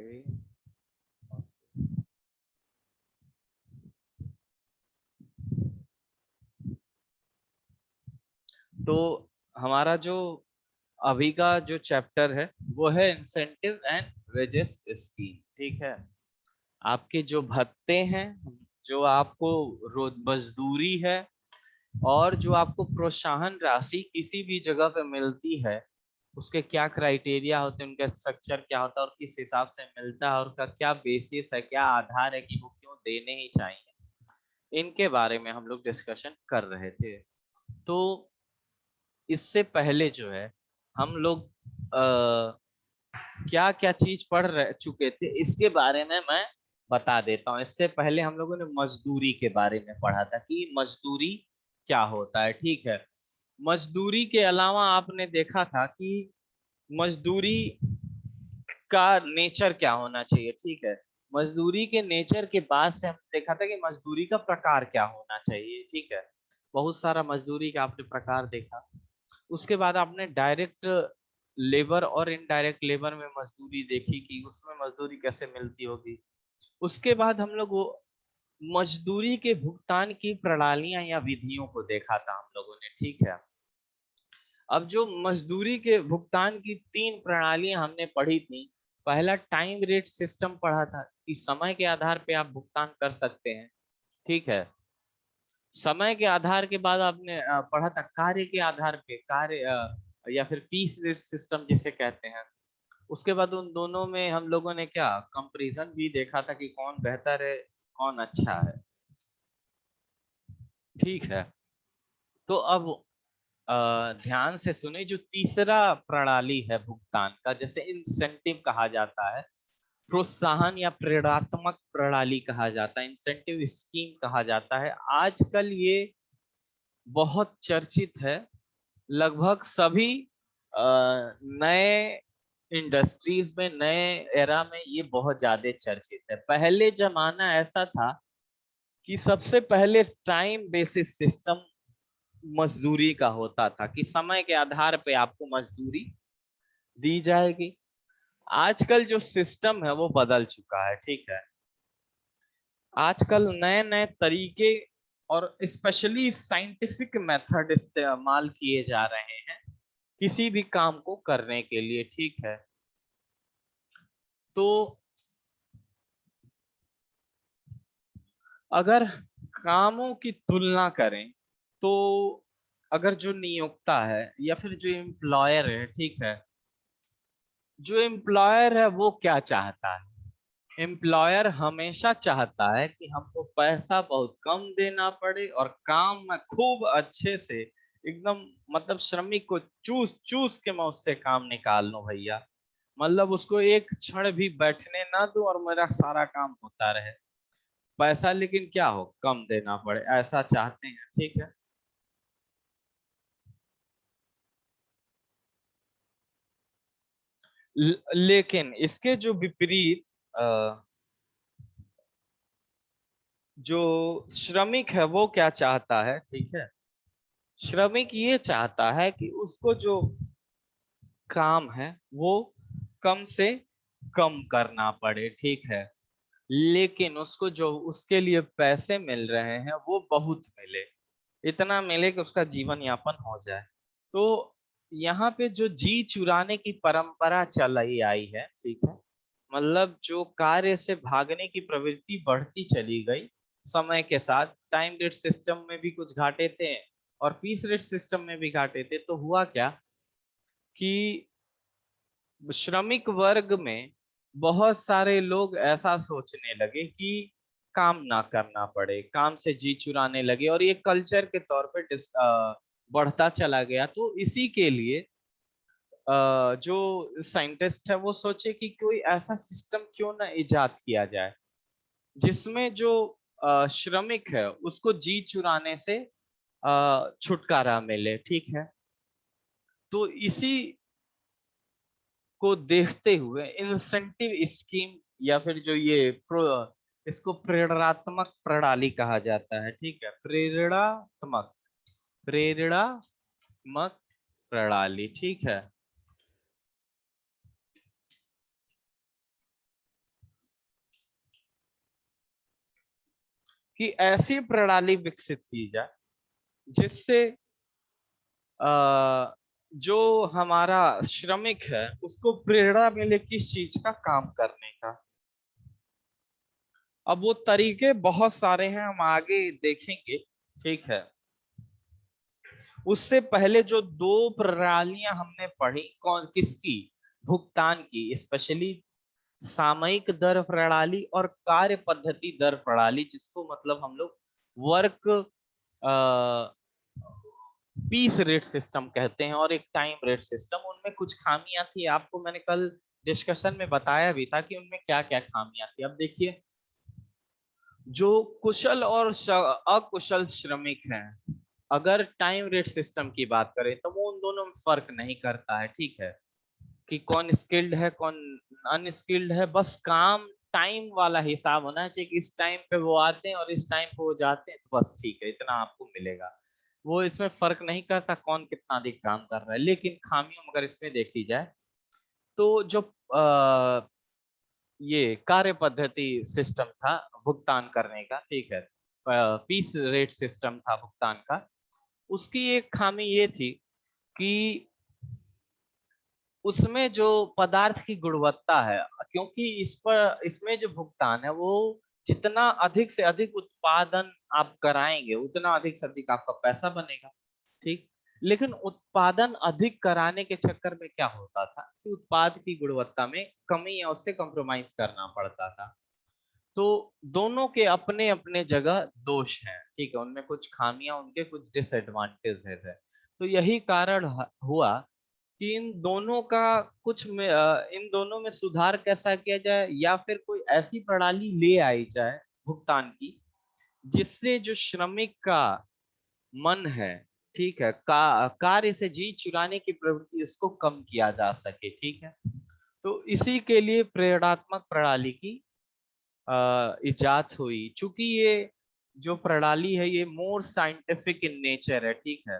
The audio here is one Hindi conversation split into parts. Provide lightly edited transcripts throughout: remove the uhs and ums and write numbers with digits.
ओके। तो हमारा जो अभी का जो चैप्टर है वो है इंसेंटिव एंड वेजेस स्कीम। ठीक है। आपके जो भत्ते हैं, जो आपको रोज मजदूरी है, और जो आपको प्रोत्साहन राशि किसी भी जगह पे मिलती है, उसके क्या क्राइटेरिया होते हैं, उनका स्ट्रक्चर क्या होता है और किस हिसाब से मिलता है और उसका क्या बेसिस है, क्या आधार है कि वो क्यों देने ही चाहिए, इनके बारे में हम लोग डिस्कशन कर रहे थे। तो इससे पहले जो है हम लोग क्या क्या चीज पढ़ रहे चुके थे इसके बारे में मैं बता देता हूँ। इससे पहले हम लोगों ने मजदूरी के बारे में पढ़ा था कि मजदूरी क्या होता है। ठीक है। मजदूरी के अलावा आपने देखा था कि मजदूरी का नेचर क्या होना चाहिए। ठीक है। मजदूरी के नेचर के बाद से हम देखा था कि मजदूरी का प्रकार क्या होना चाहिए। ठीक है। बहुत सारा मजदूरी का आपने प्रकार देखा। उसके बाद आपने डायरेक्ट लेबर और इनडायरेक्ट लेबर में मजदूरी देखी कि उसमें मजदूरी कैसे मिलती होगी। उसके बाद हम लोग वो मजदूरी के भुगतान की प्रणालियां या विधियों को देखा था हम लोगों ने। ठीक है। अब जो मजदूरी के भुगतान की तीन प्रणालियां हमने पढ़ी थी, पहला टाइम रेट सिस्टम पढ़ा था कि समय के आधार पे आप भुगतान कर सकते हैं। ठीक है। समय के आधार के बाद आपने पढ़ा था कार्य के आधार पे, कार्य या फिर पीस रेट सिस्टम जिसे कहते हैं। उसके बाद उन दोनों में हम लोगों ने क्या कंपैरिजन भी देखा था कि कौन बेहतर है, कौन अच्छा है। ठीक है। तो अब ध्यान से सुने, जो तीसरा प्रणाली है भुगतान का, जैसे इंसेंटिव कहा जाता है, प्रोत्साहन या प्रेरणात्मक प्रणाली कहा जाता है, इंसेंटिव स्कीम कहा जाता है, आजकल ये बहुत चर्चित है। लगभग सभी नए इंडस्ट्रीज में, नए एरा में ये बहुत ज्यादा चर्चित है। पहले जमाना ऐसा था कि सबसे पहले टाइम बेसिस सिस्टम मजदूरी का होता था कि समय के आधार पे आपको मजदूरी दी जाएगी। आजकल जो सिस्टम है वो बदल चुका है। ठीक है। आजकल नए नए तरीके और स्पेशली साइंटिफिक मेथड इस्तेमाल किए जा रहे हैं किसी भी काम को करने के लिए। ठीक है। तो अगर कामों की तुलना करें तो अगर जो नियोक्ता है या फिर जो एम्प्लॉयर है, ठीक है, जो एम्प्लॉयर है वो क्या चाहता है? एम्प्लॉयर हमेशा चाहता है कि हमको पैसा बहुत कम देना पड़े और काम में खूब अच्छे से एकदम, मतलब श्रमिक को चूस चूस के मैं उससे काम निकाल लूं भैया। मतलब उसको एक क्षण भी बैठने ना दूं और मेरा सारा काम होता रहे। पैसा लेकिन क्या हो, कम देना पड़े, ऐसा चाहते हैं। ठीक है। लेकिन इसके जो विपरीत जो श्रमिक है वो क्या चाहता है? ठीक है। श्रमिक ये चाहता है कि उसको जो काम है वो कम से कम करना पड़े। ठीक है। लेकिन उसको जो उसके लिए पैसे मिल रहे हैं वो बहुत मिले, इतना मिले कि उसका जीवन यापन हो जाए। तो यहाँ पे जो जी चुराने की परंपरा चलाई आई है, ठीक है, मतलब जो कार्य से भागने की प्रवृत्ति बढ़ती चली गई समय के साथ। टाइम रेट सिस्टम में भी कुछ घाटे थे और पीस रेट सिस्टम में भी घाटे थे। तो हुआ क्या कि श्रमिक वर्ग में बहुत सारे लोग ऐसा सोचने लगे कि काम ना करना पड़े, काम से जी चुराने लगे और ये कल्चर के तौर पे बढ़ता चला गया। तो इसी के लिए जो साइंटिस्ट है वो सोचे कि कोई ऐसा सिस्टम क्यों ना इजाद किया जाए जिसमें जो श्रमिक है उसको जी चुराने से छुटकारा मिले। ठीक है। तो इसी को देखते हुए इंसेंटिव स्कीम या फिर जो ये इसको प्रेरणात्मक प्रणाली कहा जाता है। ठीक है। प्रेरणात्मक, प्रेरणात्मक प्रणाली। ठीक है। कि ऐसी प्रणाली विकसित की जाए जिससे जो हमारा श्रमिक है उसको प्रेरणा मिले किस चीज का काम करने का। अब वो तरीके बहुत सारे हैं, हम आगे देखेंगे, ठीक है। उससे पहले जो दो प्रणालियां हमने पढ़ी, कौन किसकी, भुगतान की, स्पेशली सामयिक दर प्रणाली और कार्य पद्धति दर प्रणाली, जिसको मतलब हम लोग वर्क पीस रेट सिस्टम कहते हैं, और एक टाइम रेट सिस्टम। उनमें कुछ खामियां थी, आपको मैंने कल डिस्कशन में बताया भी था कि उनमें क्या क्या खामियां थी। अब देखिए, जो कुशल और अकुशल श्रमिक हैं, अगर टाइम रेट सिस्टम की बात करें तो वो उन दोनों में फर्क नहीं करता है, ठीक है, कि कौन स्किल्ड है कौन अनस्किल्ड है। बस काम टाइम वाला हिसाब होना चाहिए कि इस टाइम पे वो आते हैं और इस टाइम पे वो जाते हैं, तो बस ठीक है, इतना आपको मिलेगा। वो इसमें फर्क नहीं करता कौन कितना अधिक काम कर रहा है। लेकिन खामियों अगर इसमें देखी जाए तो जो ये कार्य पद्धति सिस्टम था भुगतान करने का, ठीक है, पीस रेट सिस्टम था भुगतान का, उसकी एक खामी ये थी कि उसमें जो पदार्थ की गुणवत्ता है, क्योंकि इस पर इसमें जो भुगतान है वो जितना अधिक से अधिक उत्पादन आप कराएंगे उतना अधिक से अधिक आपका पैसा बनेगा, ठीक। लेकिन उत्पादन अधिक कराने के चक्कर में क्या होता था कि उत्पाद की गुणवत्ता में कमी या उससे कॉम्प्रोमाइज करना पड़ता था। तो दोनों के अपने अपने जगह दोष हैं, ठीक है, उनमें कुछ खामियां, उनके कुछ डिसएडवांटेज है। तो यही कारण हुआ कि इन दोनों का इन दोनों में सुधार कैसा किया जाए, या फिर कोई ऐसी प्रणाली ले आई जाए भुगतान की जिससे जो श्रमिक का मन है, ठीक है, कार्य से जी चुराने की प्रवृत्ति उसको कम किया जा सके, ठीक है। तो इसी के लिए प्रेरणात्मक प्रणाली की इजाद हुई। चूंकि ये जो प्रणाली है ये मोर साइंटिफिक इन नेचर है, ठीक है,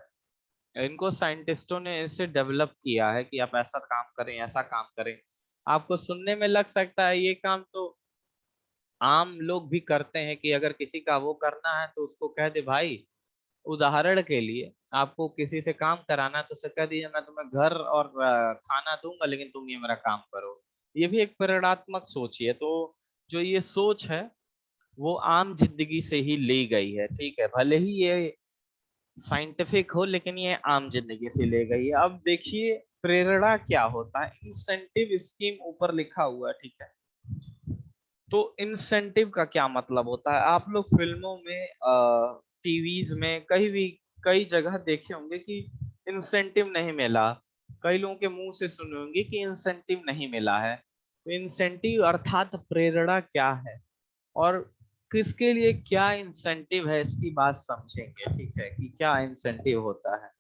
इनको साइंटिस्टों ने इसे डेवलप किया है कि आप ऐसा काम करें ऐसा काम करें। आपको सुनने में लग सकता है ये काम तो आम लोग भी करते हैं, कि अगर किसी का वो करना है तो उसको कह दे भाई, उदाहरण के लिए आपको किसी से काम कराना है तो उसे कह दीजिए मैं तुम्हें घर और खाना दूंगा लेकिन तुम ये मेरा काम करो। ये भी एक प्रेरणात्मक सोच ही है। तो जो ये सोच है वो आम जिंदगी से ही ली गई है, ठीक है, भले ही ये साइंटिफिक हो लेकिन ये आम जिंदगी से ले गई है। अब देखिए प्रेरणा क्या होता है, इंसेंटिव स्कीम ऊपर लिखा हुआ है, ठीक है। तो इंसेंटिव का क्या मतलब होता है, आप लोग फिल्मों में टीवीज में कहीं भी कई जगह देखे होंगे कि इंसेंटिव नहीं मिला। कई लोगों के मुंह से सुने होंगे कि इंसेंटिव नहीं मिला है। तो इंसेंटिव अर्थात प्रेरणा क्या है और किसके लिए क्या इंसेंटिव है, इसकी बात समझेंगे, ठीक है, कि क्या इंसेंटिव होता है।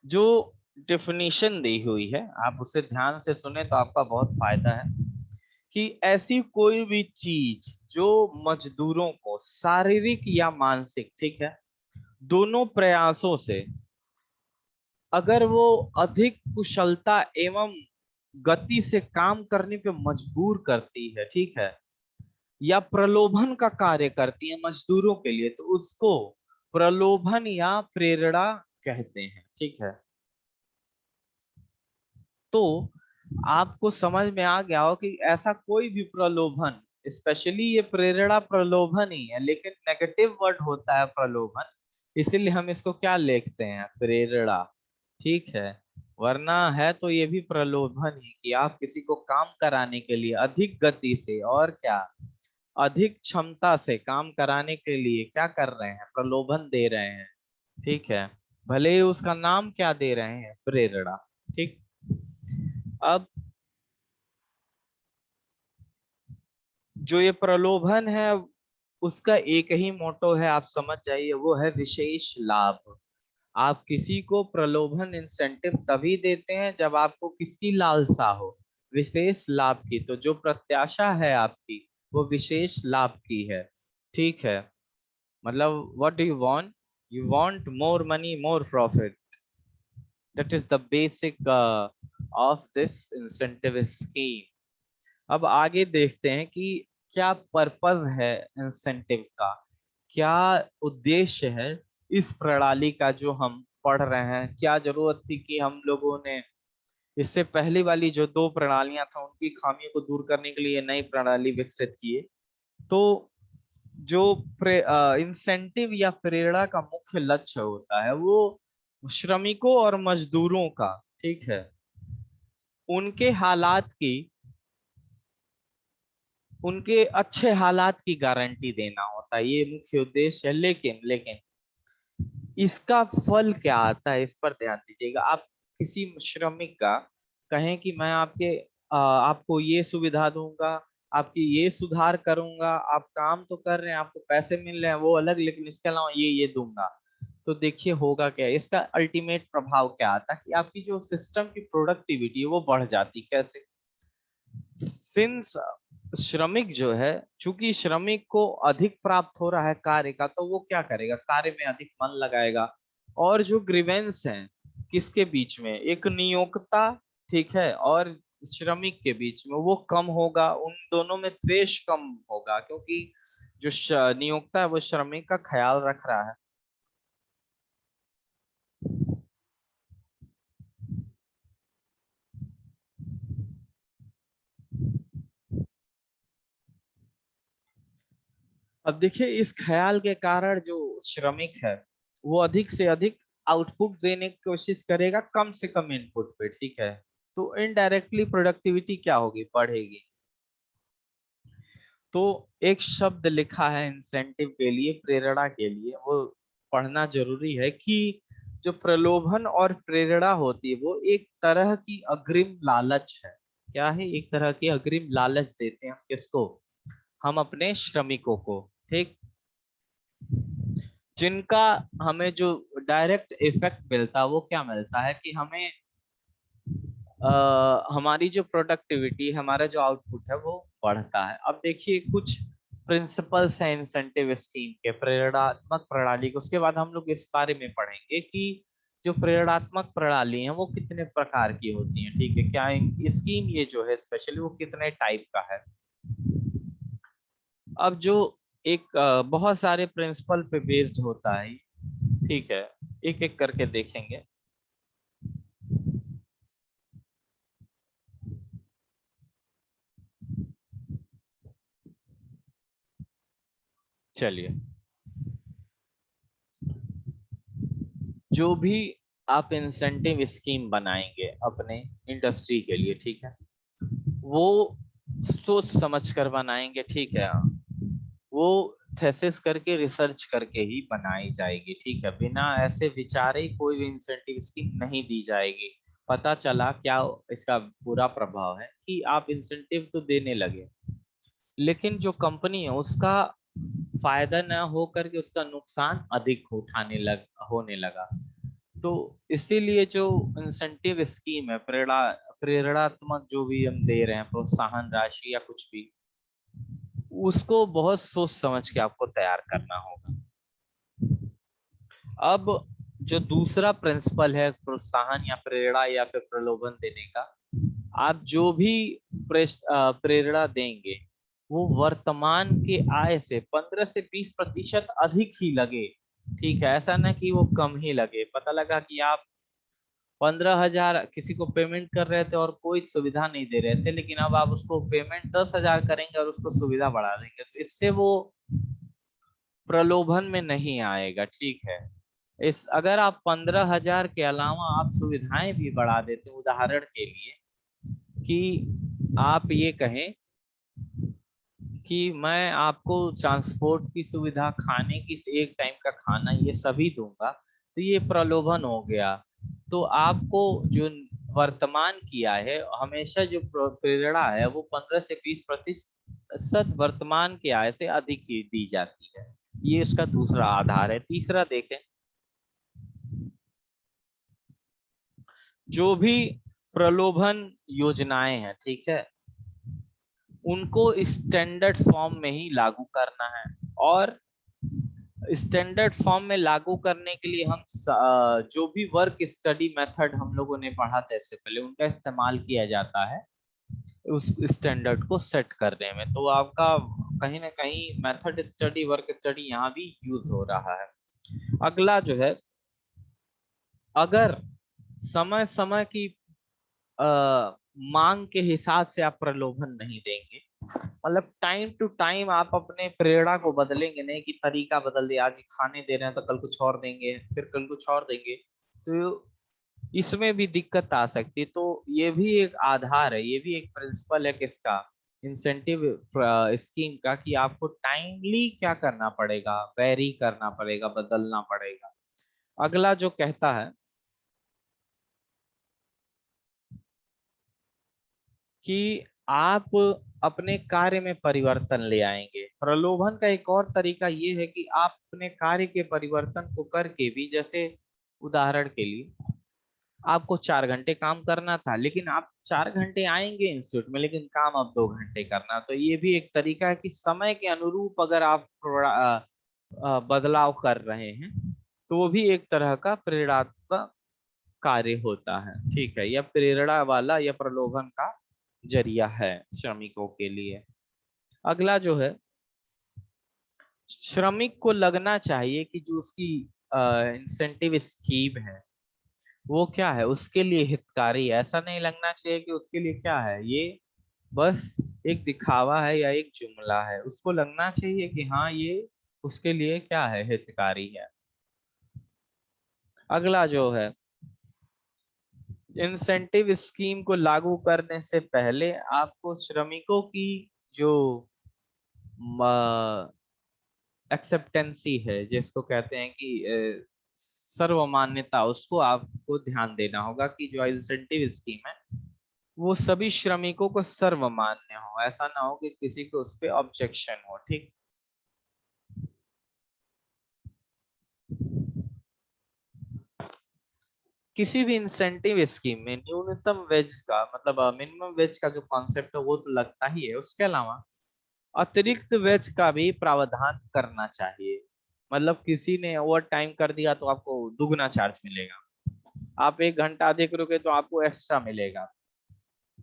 जो डेफिनेशन दी हुई है आप उसे ध्यान से सुने तो आपका बहुत फायदा है, कि ऐसी कोई भी चीज जो मजदूरों को शारीरिक या मानसिक, ठीक है, दोनों प्रयासों से अगर वो अधिक कुशलता एवं गति से काम करने पे मजबूर करती है, ठीक है, या प्रलोभन का कार्य करती है मजदूरों के लिए, तो उसको प्रलोभन या प्रेरणा कहते हैं, ठीक है। तो आपको समझ में आ गया हो कि ऐसा कोई भी प्रलोभन, स्पेशली ये प्रेरणा प्रलोभन ही है, लेकिन नेगेटिव वर्ड होता है प्रलोभन, इसीलिए हम इसको क्या लिखते हैं, प्रेरणा, ठीक है। वरना है तो ये भी प्रलोभन ही, कि आप किसी को काम कराने के लिए अधिक गति से और क्या अधिक क्षमता से काम कराने के लिए क्या कर रहे हैं, प्रलोभन दे रहे हैं, ठीक है, भले ही उसका नाम क्या दे रहे हैं, प्रेरणा, ठीक। अब जो ये प्रलोभन है उसका एक ही मोटो है, आप समझ जाइए, वो है विशेष लाभ। आप किसी को प्रलोभन इंसेंटिव तभी देते हैं जब आपको किसकी लालसा हो, विशेष लाभ की। तो जो प्रत्याशा है आपकी वो विशेष लाभ की है, ठीक है। मतलब what do you want more money more profit, that is the basic of this incentive scheme. अब आगे देखते हैं कि क्या पर्पस है इंसेंटिव का, क्या उद्देश्य है इस प्रणाली का जो हम पढ़ रहे हैं। क्या जरूरत थी कि हम लोगों ने इससे पहली वाली जो दो प्रणालियां था उनकी खामियों को दूर करने के लिए नई प्रणाली विकसित किए। तो जो इंसेंटिव या प्रेरणा का मुख्य लक्ष्य होता है वो श्रमिकों और मजदूरों का, ठीक है, उनके हालात की, उनके अच्छे हालात की गारंटी देना होता है, ये मुख्य उद्देश्य है। लेकिन लेकिन इसका फल क्या आता है इस पर ध्यान दीजिएगा। आप किसी श्रमिक का कहें कि मैं आपको ये सुविधा दूंगा, आपकी ये सुधार करूंगा, आप काम तो कर रहे हैं, आपको पैसे मिल रहे हैं वो अलग, लेकिन इसके अलावा ये दूंगा, तो देखिए होगा क्या, इसका अल्टीमेट प्रभाव क्या आता है कि आपकी जो सिस्टम की प्रोडक्टिविटी है वो बढ़ जाती। कैसे? सिंस श्रमिक जो है, चूंकि श्रमिक को अधिक प्राप्त हो रहा है कार्य का, तो वो क्या करेगा, कार्य में अधिक मन लगाएगा। और जो ग्रीवेंस है किसके बीच में, एक नियोक्ता, ठीक है, और श्रमिक के बीच में, वो कम होगा, उन दोनों में द्वेष कम होगा, क्योंकि जो नियोक्ता है वो श्रमिक का ख्याल रख रहा है। अब देखिए इस ख्याल के कारण जो श्रमिक है वो अधिक से अधिक आउटपुट देने की कोशिश करेगा कम से कम इनपुट पे, ठीक है। तो इनडायरेक्टली प्रोडक्टिविटी क्या होगी, बढ़ेगी। तो एक शब्द लिखा है इंसेंटिव के लिए, प्रेरणा के लिए, वो पढ़ना जरूरी है कि जो प्रलोभन और प्रेरणा होती है वो एक तरह की अग्रिम लालच है। क्या है? एक तरह की अग्रिम लालच देते हैं हम किसको, हम अपने श्रमिकों को, ठीक। जिनका हमें जो डायरेक्ट इफेक्ट मिलता है वो क्या मिलता है कि हमें हमारी जो प्रोडक्टिविटी, हमारा जो आउटपुट है वो बढ़ता है। अब देखिए कुछ प्रिंसिपल्स हैं इंसेंटिव स्कीम के, प्रेरणात्मक प्रणाली के, उसके बाद हम लोग इस बारे में पढ़ेंगे कि जो प्रेरणात्मक प्रणाली है वो कितने प्रकार की होती है, ठीक है, क्या स्कीम ये जो है स्पेशली वो कितने टाइप का है। अब जो एक बहुत सारे प्रिंसिपल पे बेस्ड होता है, ठीक है, एक एक करके देखेंगे। चलिए, जो भी आप इंसेंटिव स्कीम बनाएंगे अपने इंडस्ट्री के लिए, ठीक है, वो सोच समझ कर बनाएंगे, ठीक है। वो थेसिस करके, रिसर्च करके ही बनाई जाएगी, ठीक है। बिना ऐसे विचारे कोई भी इंसेंटिव स्कीम नहीं दी जाएगी। पता चला क्या इसका बुरा प्रभाव है कि आप इंसेंटिव तो देने लगे, लेकिन जो कंपनी है उसका फायदा ना हो करके उसका नुकसान अधिक उठाने होने लगा। तो इसीलिए जो इंसेंटिव स्कीम है, प्रेरणात्मक जो भी हम दे रहे हैं, प्रोत्साहन राशि या कुछ भी, उसको बहुत सोच समझ के आपको तैयार करना होगा। अब जो दूसरा प्रिंसिपल है प्रोत्साहन या प्रेरणा या फिर प्रलोभन देने का, आप जो भी प्रेरणा देंगे वो वर्तमान के आय से 15 से 20% अधिक ही लगे, ठीक है। ऐसा ना कि वो कम ही लगे। पता लगा कि आप 15,000 किसी को पेमेंट कर रहे थे और कोई सुविधा नहीं दे रहे थे, लेकिन अब आप उसको पेमेंट 10,000 करेंगे और उसको सुविधा बढ़ा देंगे, तो इससे वो प्रलोभन में नहीं आएगा, ठीक है। इस अगर आप 15,000 के अलावा आप सुविधाएं भी बढ़ा देते, उदाहरण के लिए कि आप ये कहें कि मैं आपको ट्रांसपोर्ट की सुविधा, खाने की, एक टाइम का खाना, ये सभी दूंगा, तो ये प्रलोभन हो गया। तो आपको जो वर्तमान किया है, हमेशा जो प्रेरणा है वो 15 से 20% वर्तमान के आय से अधिक ही दी जाती है। ये इसका दूसरा आधार है। तीसरा देखें, जो भी प्रलोभन योजनाएं हैं, ठीक है, उनको स्टैंडर्ड फॉर्म में ही लागू करना है। और स्टैंडर्ड फॉर्म में लागू करने के लिए हम जो भी वर्क स्टडी मेथड हम लोगों ने पढ़ा था इससे पहले, उनका इस्तेमाल किया जाता है। उस स्टैंडर्ड को सेट करने में। तो आपका कहीं ना कहीं मेथड स्टडी, वर्क स्टडी यहाँ भी यूज हो रहा है। अगला जो है, अगर समय समय की अ, मांग के हिसाब से आप प्रलोभन नहीं देंगे, मतलब टाइम टू टाइम आप अपने प्रेरणा को बदलेंगे नहीं, कि तरीका बदल दिया, आज खाने दे रहे हैं तो कल कुछ और देंगे, फिर कल कुछ और देंगे, तो इसमें भी दिक्कत आ सकती है। तो ये भी एक आधार है, ये भी एक प्रिंसिपल है किसका, इंसेंटिव स्कीम का, कि आपको टाइमली क्या करना पड़ेगा, वेरी करना पड़ेगा, बदलना पड़ेगा। अगला जो कहता है कि आप अपने कार्य में परिवर्तन ले आएंगे। प्रलोभन का एक और तरीका ये है कि आप अपने कार्य के परिवर्तन को करके भी, जैसे उदाहरण के लिए आपको 4 घंटे काम करना था, लेकिन आप 4 घंटे आएंगे इंस्टीट्यूट में, लेकिन काम अब 2 घंटे करना। तो ये भी एक तरीका है कि समय के अनुरूप अगर आप थोड़ा बदलाव कर रहे हैं, तो वो भी एक तरह का प्रेरणात्मक कार्य होता है। ठीक है, यह प्रेरणा वाला या प्रलोभन का जरिया है श्रमिकों के लिए। अगला जो है, श्रमिक को लगना चाहिए कि जो उसकी इंसेंटिव स्कीम है वो क्या है, उसके लिए हितकारी है। ऐसा नहीं लगना चाहिए कि उसके लिए क्या है, ये बस एक दिखावा है या एक जुमला है। उसको लगना चाहिए कि हाँ, ये उसके लिए क्या है, हितकारी है। अगला जो है, इंसेंटिव स्कीम को लागू करने से पहले आपको श्रमिकों की जो एक्सेप्टेंसी है, जिसको कहते हैं कि सर्वमान्यता, उसको आपको ध्यान देना होगा कि जो इंसेंटिव स्कीम है वो सभी श्रमिकों को सर्वमान्य हो। ऐसा ना हो कि किसी को उस पर ऑब्जेक्शन हो। ठीक, किसी भी इंसेंटिव स्कीम में न्यूनतम वेज का मतलब मिनिमम वेज का जो कॉन्सेप्ट है वो तो लगता ही है, उसके अलावा अतिरिक्त वेज का भी प्रावधान करना चाहिए। मतलब किसी ने ओवर टाइम कर दिया तो आपको दुगना चार्ज मिलेगा, आप 1 घंटा अधिक रुके तो आपको एक्स्ट्रा मिलेगा।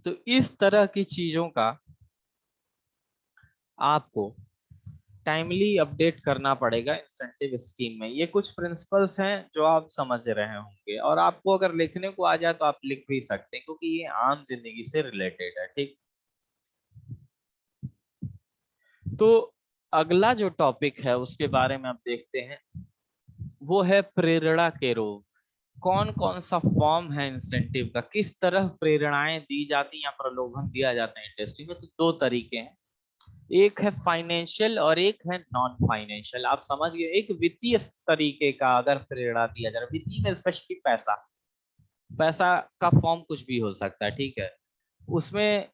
तो इस तरह की चीजों का आपको टाइमली अपडेट करना पड़ेगा इंसेंटिव स्कीम में। ये कुछ प्रिंसिपल्स हैं जो आप समझ रहे होंगे, और आपको अगर लिखने को आ जाए तो आप लिख भी सकते हैं, क्योंकि ये आम जिंदगी से रिलेटेड है। ठीक, तो अगला जो टॉपिक है उसके बारे में आप देखते हैं, वो है प्रेरणा के रोग। कौन कौन सा फॉर्म है इंसेंटिव का, किस तरह प्रेरणाएं दी जाती हैं या प्रलोभन दिया जाता है इंडस्ट्री में। तो दो तरीके हैं, एक है फाइनेंशियल और एक है नॉन फाइनेंशियल। आप समझ गए, एक वित्तीय तरीके का अगर प्रेरणा दिया जा रहा है, वित्तीय में स्पेशली पैसा, पैसा का फॉर्म कुछ भी हो सकता है। ठीक है, उसमें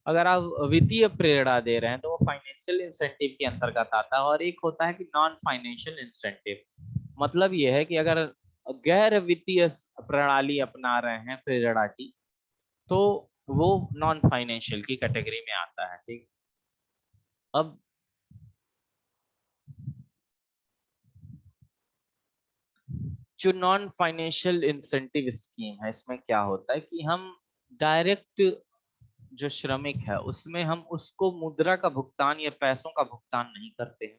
अगर आप वित्तीय प्रेरणा दे रहे हैं तो वो फाइनेंशियल इंसेंटिव के अंतर्गत आता है। और एक होता है कि नॉन फाइनेंशियल इंसेंटिव, मतलब ये है कि अगर गैर वित्तीय प्रणाली अपना रहे हैं प्रेरणा की, तो वो नॉन फाइनेंशियल की कैटेगरी में आता है। ठीक, अब जो नॉन फाइनेंशियल इंसेंटिव स्कीम है, इसमें क्या होता है कि हम डायरेक्ट जो श्रमिक है उसमें हम उसको मुद्रा का भुगतान या पैसों का भुगतान नहीं करते हैं,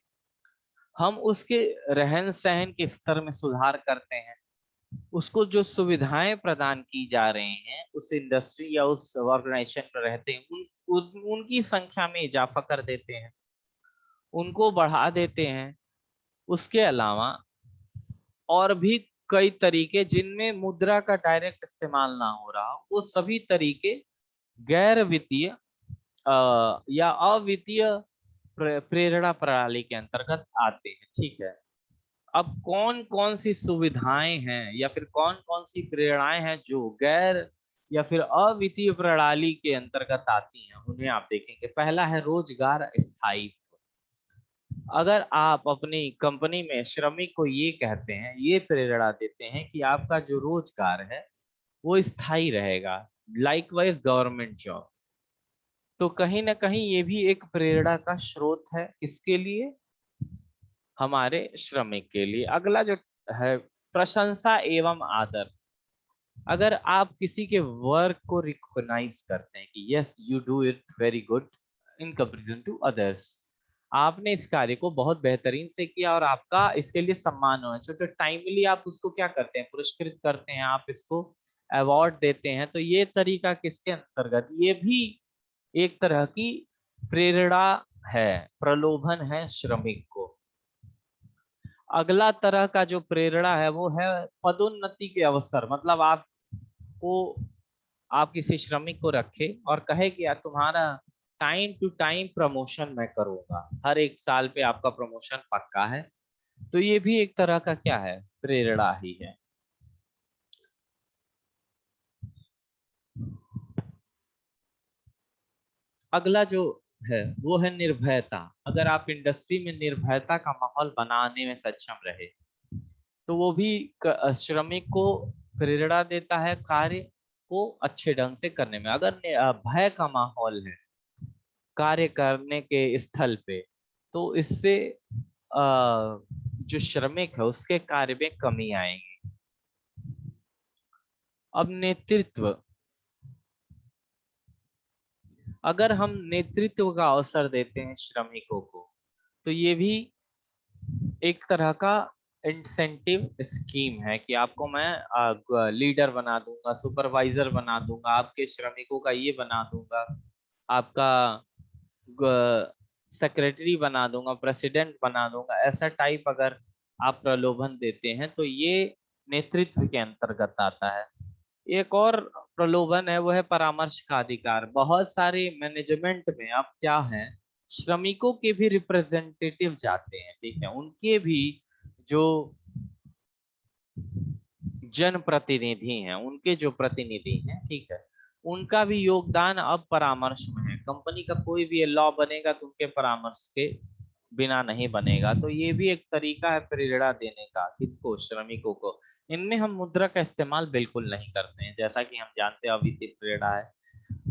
हम उसके रहन सहन के स्तर में सुधार करते हैं। उसको जो सुविधाएं प्रदान की जा रही हैं उस इंडस्ट्री या उस ऑर्गेनाइजेशन में रहते हैं, उनकी संख्या में इजाफा कर देते हैं, उनको बढ़ा देते हैं। उसके अलावा और भी कई तरीके जिनमें मुद्रा का डायरेक्ट इस्तेमाल ना हो रहा, वो सभी तरीके गैर वित्तीय या अवित्तीय प्रेरणा प्रणाली के अंतर्गत आते हैं। ठीक है, अब कौन कौन सी सुविधाएं हैं या फिर कौन कौन सी प्रेरणाएं हैं जो गैर या फिर अवित्तीय प्रणाली के अंतर्गत आती हैं, उन्हें आप देखेंगे। पहला है रोजगार स्थायित्व। अगर आप अपनी कंपनी में श्रमिक को ये कहते हैं, ये प्रेरणा देते हैं कि आपका जो रोजगार है वो स्थायी रहेगा, लाइकवाइज गवर्नमेंट जॉब, तो कहीं ना कहीं ये भी एक प्रेरणा का स्रोत है। किसके लिए, हमारे श्रमिक के लिए। अगला जो है, प्रशंसा एवं आदर। अगर आप किसी के वर्क को रिकॉग्नाइज करते हैं कि yes you do it very good in comparison to others, आपने इस कार्य को बहुत बेहतरीन से किया और आपका इसके लिए सम्मान होना चाहिए, तो टाइमली आप उसको क्या करते हैं, पुरस्कृत करते हैं, आप इसको अवार्ड देते हैं। तो ये तरीका किसके अंतर्गत, ये भी एक तरह की प्रेरणा है, प्रलोभन है श्रमिक को। अगला तरह का जो प्रेरणा है वो है पदोन्नति के अवसर, मतलब आपको, आप किसी श्रमिक को रखे और कहे कि यार तुम्हारा टाइम टू टाइम प्रमोशन मैं करूंगा, हर एक साल पे आपका प्रमोशन पक्का है, तो ये भी एक तरह का क्या है, प्रेरणा ही है। अगला जो है वो है निर्भयता। अगर आप इंडस्ट्री में निर्भयता का माहौल बनाने में सक्षम रहे तो वो भी श्रमिक को प्रेरणा देता है कार्य को अच्छे ढंग से करने में। अगर भय का माहौल है कार्य करने के स्थल पे, तो इससे जो श्रमिक है उसके कार्य में कमी आएगी। अब नेतृत्व, अगर हम नेतृत्व का अवसर देते हैं श्रमिकों को, तो ये भी एक तरह का इंसेंटिव स्कीम है कि आपको मैं लीडर बना दूंगा, सुपरवाइजर बना दूंगा, आपके श्रमिकों का ये बना दूंगा, आपका सेक्रेटरी बना दूंगा, प्रेसिडेंट बना दूंगा, ऐसा टाइप अगर आप प्रलोभन देते हैं तो ये नेतृत्व के अंतर्गत आता है। एक और प्रलोभन है वो है परामर्श का अधिकार। बहुत सारे मैनेजमेंट में अब क्या है, श्रमिकों के भी रिप्रेजेंटेटिव जाते हैं, ठीक है, उनके भी जो जनप्रतिनिधि हैं, उनके जो प्रतिनिधि हैं, ठीक है, उनका भी योगदान अब परामर्श में है। कंपनी का कोई भी लॉ बनेगा तो उनके परामर्श के बिना नहीं बनेगा। तो ये भी एक तरीका है प्रेरणा देने का, किसको, श्रमिकों को। इनमें हम मुद्रा का इस्तेमाल बिल्कुल नहीं करते हैं, जैसा कि हम जानते हैं अवित्तीय प्रेरणा है।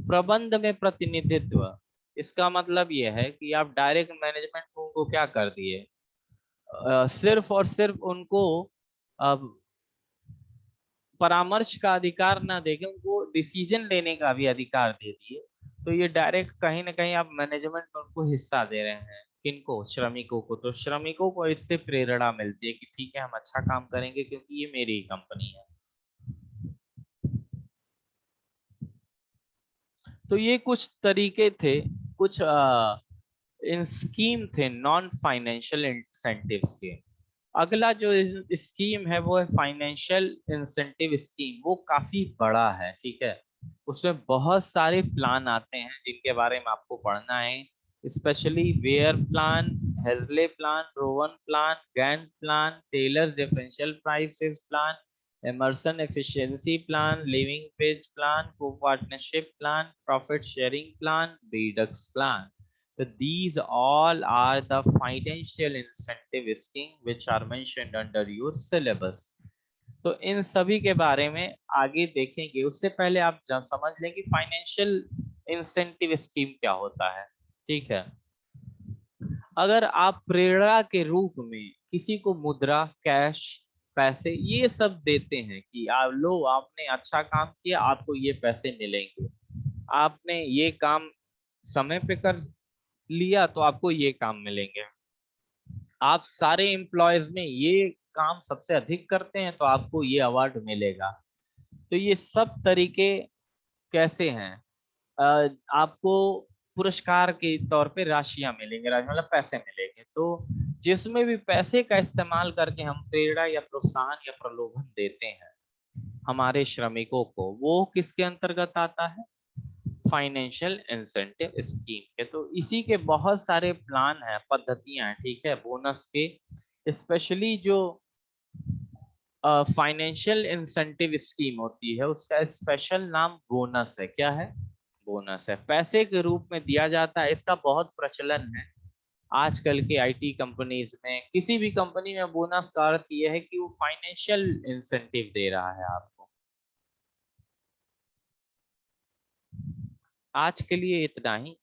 प्रबंध में प्रतिनिधित्व, इसका मतलब यह है कि आप डायरेक्ट मैनेजमेंट को उनको क्या कर दिए, सिर्फ और सिर्फ उनको परामर्श का अधिकार ना देके उनको डिसीजन लेने का भी अधिकार दे दिए, तो ये डायरेक्ट कहीं ना कहीं आप मैनेजमेंट में उनको हिस्सा दे रहे हैं। किनको, श्रमिकों को। तो श्रमिकों को इससे प्रेरणा मिलती है कि ठीक है हम अच्छा काम करेंगे क्योंकि ये मेरी ही कंपनी है। तो ये कुछ तरीके थे, कुछ इन स्कीम थे नॉन फाइनेंशियल इंसेंटिव्स के। अगला जो स्कीम है वो है फाइनेंशियल इंसेंटिव स्कीम। वो काफी बड़ा है, ठीक है, उसमें बहुत सारे प्लान आते हैं जिनके बारे में आपको पढ़ना है, स्पेशली वेयर प्लान, हेजले plan, Rowan plan, Gantt plan, Taylor's differential prices plan, Emerson efficiency plan, living wage plan, co partnership plan, profit sharing plan, Bedaux plan. So these all are the financial incentive scheme which are mentioned under your syllabus. तो इन सभी के बारे में आगे देखेंगे, उससे पहले आप समझ लें कि फाइनेंशियल इंसेंटिव स्कीम क्या होता है, ठीक है। अगर आप प्रेरणा के रूप में किसी को मुद्रा, कैश, पैसे ये सब देते हैं कि आप लो, आपने अच्छा काम किया, आपको ये पैसे मिलेंगे, आपने ये काम समय पे कर लिया तो आपको ये काम मिलेंगे, आप सारे एम्प्लॉयज में ये काम सबसे अधिक करते हैं तो आपको ये अवार्ड मिलेगा। तो ये सब तरीके कैसे हैं, आपको पुरस्कार के तौर पे राशियां मिलेंगे, राशि मतलब पैसे मिलेंगे। तो जिसमें भी पैसे का इस्तेमाल करके हम प्रेरणा या प्रोत्साहन या प्रलोभन देते हैं हमारे श्रमिकों को, वो किसके अंतर्गत आता है, फाइनेंशियल इंसेंटिव स्कीम के। तो इसी के बहुत सारे प्लान हैं, पद्धतियां हैं, ठीक है, बोनस के। स्पेशली जो फाइनेंशियल इंसेंटिव स्कीम होती है उसका स्पेशल नाम बोनस है। क्या है, बोनस है, पैसे के रूप में दिया जाता है। इसका बहुत प्रचलन है आजकल के आईटी कंपनीज में। किसी भी कंपनी में बोनस का अर्थ यह है कि वो फाइनेंशियल इंसेंटिव दे रहा है आपको। आज के लिए इतना ही।